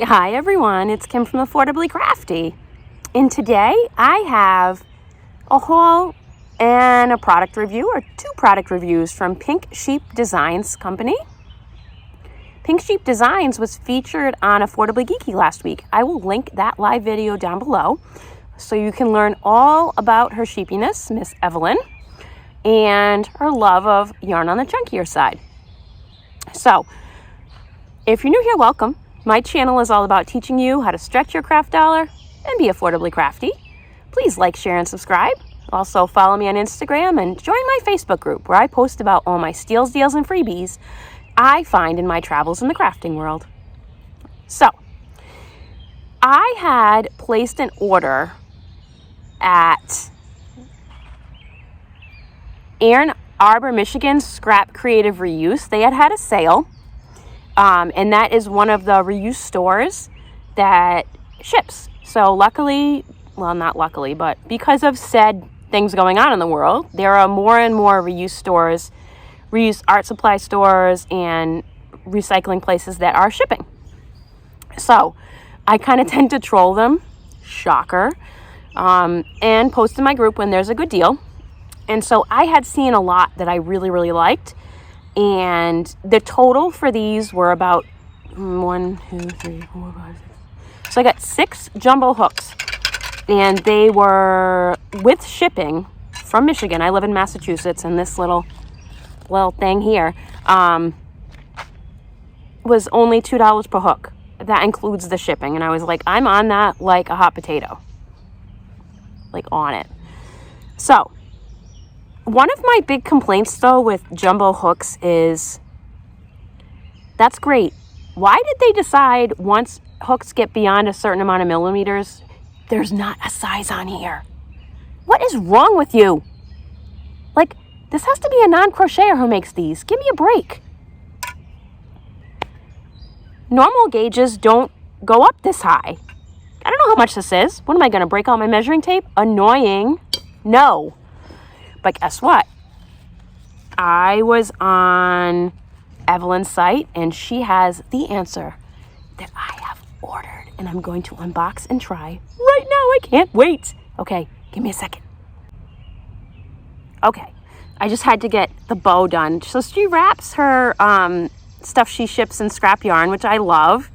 Hi everyone, it's Kim from Affordably Crafty, and today I have a haul and a product review, or two product reviews from Pink Sheep Designs Company. Pink Sheep Designs was featured on Affordably Geeky last week. I will link that live video down below so you can learn all about her sheepiness, Miss Evelyn, and her love of yarn on the chunkier side. So, if you're new here, welcome. My channel is all about teaching you how to stretch your craft dollar and be affordably crafty. Please like, share, and subscribe. Also, follow me on Instagram and join my Facebook group where I post about all my steals, deals, and freebies I find in my travels in the crafting world. So, I had placed an order at Ann Arbor, Michigan Scrap Creative Reuse. They had a sale. And that is one of the reuse stores that ships. So luckily, well, not luckily, but because of said things going on in the world, there are more and more reuse stores, reuse art supply stores, and recycling places that are shipping. So I kind of tend to troll them, shocker, and post in my group when there's a good deal. And so I had seen a lot that I really, really liked. And the total for these were about 1, 2, 3, 4, 5, 6. So I got 6 jumbo hooks, and they were with shipping from Michigan. I live in Massachusetts, and this little thing here was only $2 per hook. That includes the shipping, and I was like, I'm on that like a hot potato, like on it. So one of my big complaints, though, with jumbo hooks is, that's great. Why did they decide once hooks get beyond a certain amount of millimeters, there's not a size on here? What is wrong with you? Like, this has to be a non-crocheter who makes these. Give me a break. Normal gauges don't go up this high. I don't know how much this is. What am I going to break out my measuring tape? Annoying. No. But guess what? I was on Evelyn's site, and she has the answer that I have ordered, and I'm going to unbox and try right now. I can't wait. Okay, give me a second. Okay, I just had to get the bow done. So she wraps her stuff she ships in scrap yarn, which I love,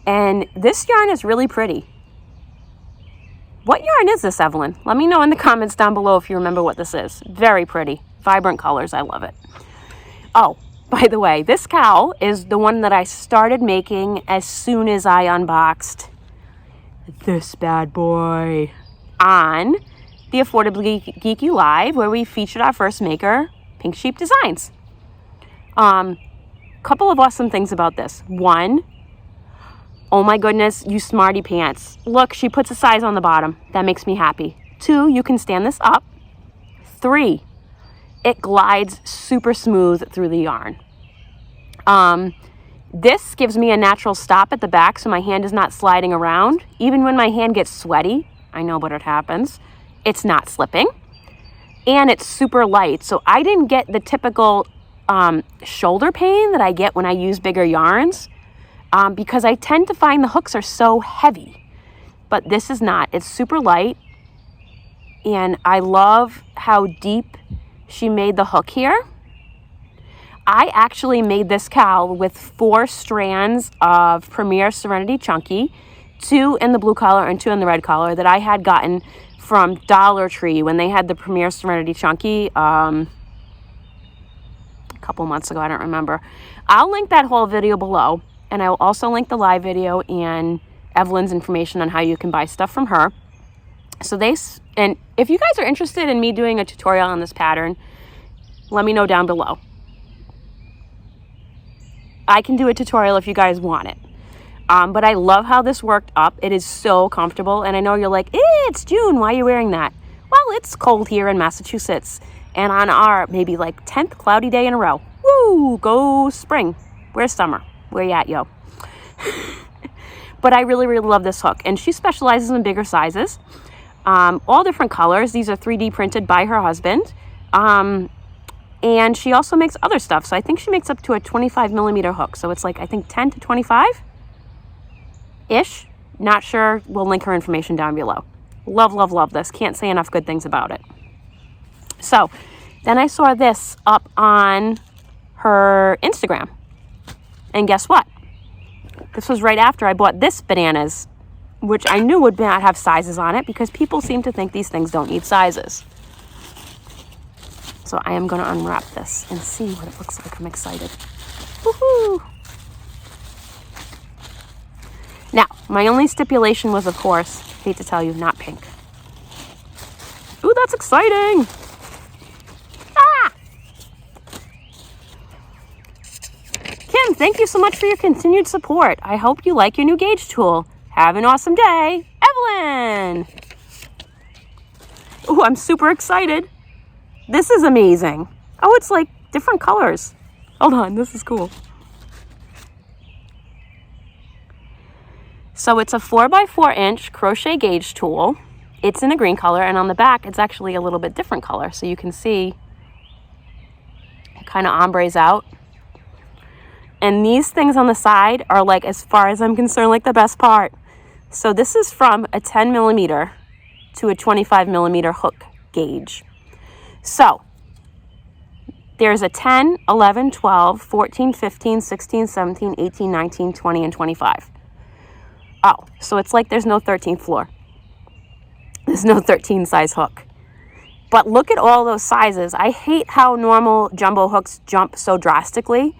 and this yarn is really pretty. What yarn is this, Evelyn? Let me know in the comments down below if you remember what this is. Very pretty. Vibrant colors. I love it. Oh, by the way, this cowl is the one that I started making as soon as I unboxed this bad boy on the Affordably Geeky Live, where we featured our first maker, Pink Sheep Designs. Couple of awesome things about this. One, oh my goodness, you smarty pants. Look, she puts a size on the bottom. That makes me happy. 2, you can stand this up. 3, it glides super smooth through the yarn. This gives me a natural stop at the back so my hand is not sliding around. Even when my hand gets sweaty, I know, but it happens, it's not slipping. And it's super light, so I didn't get the typical shoulder pain that I get when I use bigger yarns. Because I tend to find the hooks are so heavy, but this is not. It's super light, and I love how deep she made the hook here. I actually made this cowl with 4 strands of Premier Serenity Chunky, 2 in the blue collar and 2 in the red collar that I had gotten from Dollar Tree when they had the Premier Serenity Chunky a couple months ago. I don't remember. I'll link that whole video below. And I will also link the live video and Evelyn's information on how you can buy stuff from her. So and if you guys are interested in me doing a tutorial on this pattern, let me know down below. I can do a tutorial if you guys want it. But I love how this worked up. It is so comfortable. And I know you're like, it's June. Why are you wearing that? Well, it's cold here in Massachusetts. And on our maybe like 10th cloudy day in a row. Woo, go spring. Where's summer? Where you at, yo? But I really, really love this hook. And she specializes in bigger sizes. All different colors. These are 3D printed by her husband. And she also makes other stuff. So I think she makes up to a 25 millimeter hook. So it's like, I think 10 to 25-ish. Not sure. We'll link her information down below. Love, love, love this. Can't say enough good things about it. So then I saw this up on her Instagram. And guess what? This was right after I bought this bananas, which I knew would not have sizes on it because people seem to think these things don't need sizes. So I am going to unwrap this and see what it looks like. I'm excited. Woohoo! Now, my only stipulation was, of course, hate to tell you, not pink. Ooh, that's exciting! Ah! Kim, thank you so much for your continued support. I hope you like your new gauge tool. Have an awesome day. Evelyn! Ooh, I'm super excited. This is amazing. Oh, it's like different colors. Hold on, this is cool. So it's a 4x4 inch crochet gauge tool. It's in a green color, and on the back, it's actually a little bit different color. So you can see it kind of ombres out. And these things on the side are like, as far as I'm concerned, like the best part. So this is from a 10 millimeter to a 25 millimeter hook gauge. So there's a 10, 11, 12, 14, 15, 16, 17, 18, 19, 20, and 25. Oh, so it's like there's no 13th floor. There's no 13 size hook. But look at all those sizes. I hate how normal jumbo hooks jump so drastically.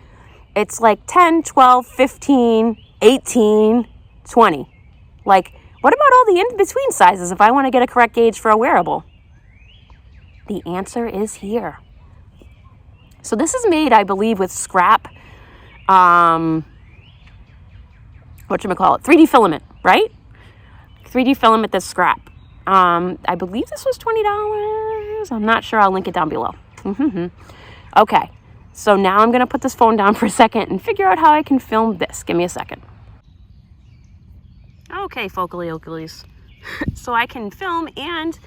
It's like 10, 12, 15, 18, 20. Like, what about all the in-between sizes if I want to get a correct gauge for a wearable? The answer is here. So this is made, I believe, with scrap, whatchamacallit, 3D filament, right? 3D filament that's scrap. I believe this was $20. I'm not sure. I'll link it down below. Okay, so now I'm going to put this phone down for a second and figure out how I can film this. Give me a second. Okay, Focally Oakleys. So I can film and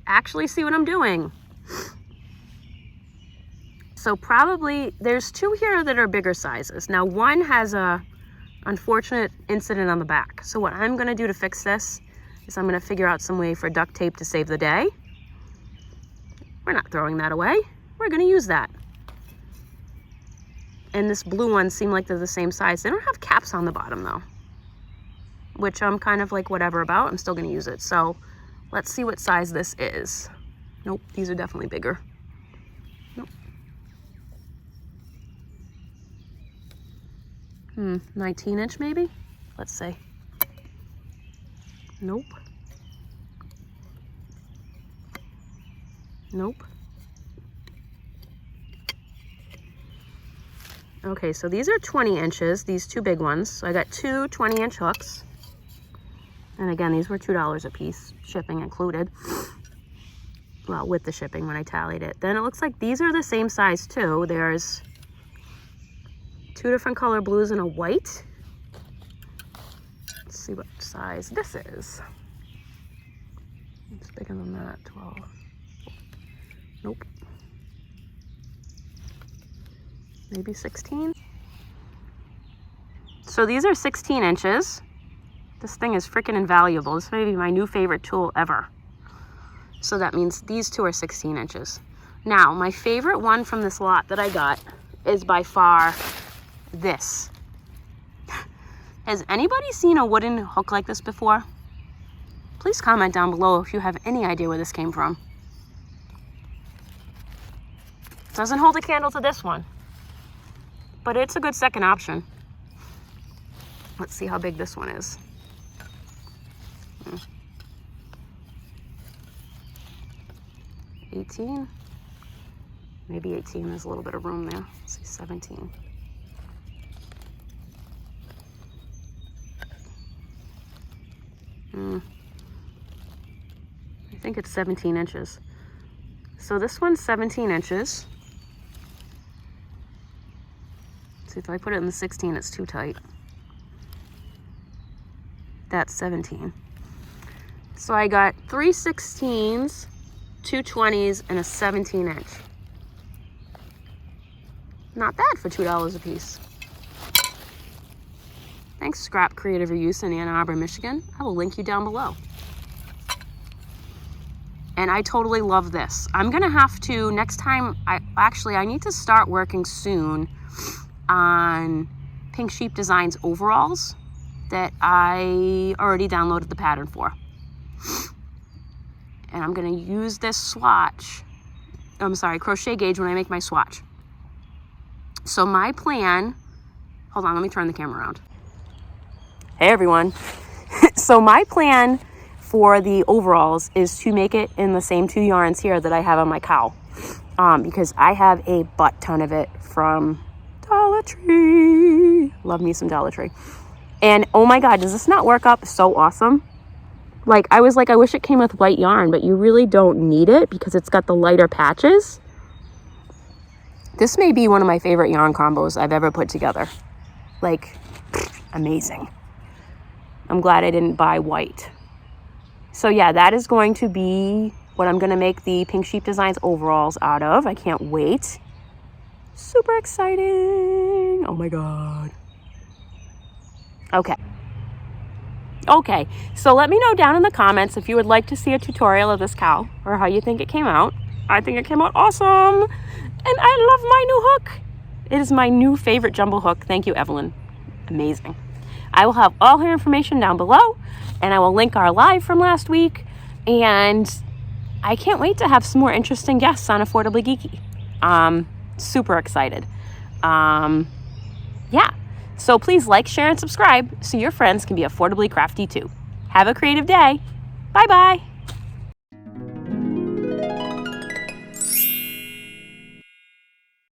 actually see what I'm doing. So probably there's two here that are bigger sizes. Now one has a unfortunate incident on the back. So what I'm going to do to fix this is I'm going to figure out some way for duct tape to save the day. We're not throwing that away. We're going to use that. And this blue one seemed like they're the same size. They don't have caps on the bottom though, which I'm kind of like whatever about. I'm still going to use it. So let's see what size this is. Nope, these are definitely bigger. Nope. 19 inch maybe? Let's see. Nope. Nope. Okay, so these are 20 inches, these two big ones. So I got two 20-inch hooks. And again, these were $2 a piece, shipping included. Well, with the shipping when I tallied it. Then it looks like these are the same size too. There's two different color blues and a white. Let's see what size this is. It's bigger than that, 12. Nope. Maybe 16. So these are 16 inches. This thing is freaking invaluable. This may be my new favorite tool ever. So that means these two are 16 inches. Now, my favorite one from this lot that I got is by far this. Has anybody seen a wooden hook like this before? Please comment down below if you have any idea where this came from. Doesn't hold a candle to this one, but it's a good second option. Let's see how big this one is. 18, maybe 18. There's a little bit of room there. Let's see, 17. I think it's 17 inches. So this one's 17 inches. See, if I put it in the 16, it's too tight. That's 17. So I got 3 16s, 2 20s, and a 17 inch. Not bad for $2 a piece. Thanks, Scrap Creative Reuse in Ann Arbor, Michigan. I will link you down below. And I totally love this. I'm gonna have to, next time, I need to start working soon on Pink Sheep Designs overalls that I already downloaded the pattern for. And I'm gonna use this crochet gauge when I make my swatch. So my plan, hold on, let me turn the camera around. Hey everyone. So my plan for the overalls is to make it in the same 2 yarns here that I have on my cowl. Because I have a butt ton of it from Dollar Tree. Love me some Dollar Tree. And oh my God, does this not work up so awesome? Like, I was like, I wish it came with white yarn, but you really don't need it because it's got the lighter patches. This may be one of my favorite yarn combos I've ever put together. Like, amazing. I'm glad I didn't buy white. So yeah, that is going to be what I'm going to make the Pink Sheep Designs overalls out of. I can't wait. Super exciting. Oh my God. Okay, so let me know down in the comments if you would like to see a tutorial of this cowl or how you think it came out. I think it came out awesome. And I love my new hook. It is my new favorite jumbo hook. Thank you, Evelyn. Amazing. I will have all her information down below, and I will link our live from last week. And I can't wait to have some more interesting guests on Affordably Geeky. Super excited. Yeah. So please like, share, and subscribe so your friends can be affordably crafty too. Have a creative day. Bye-bye.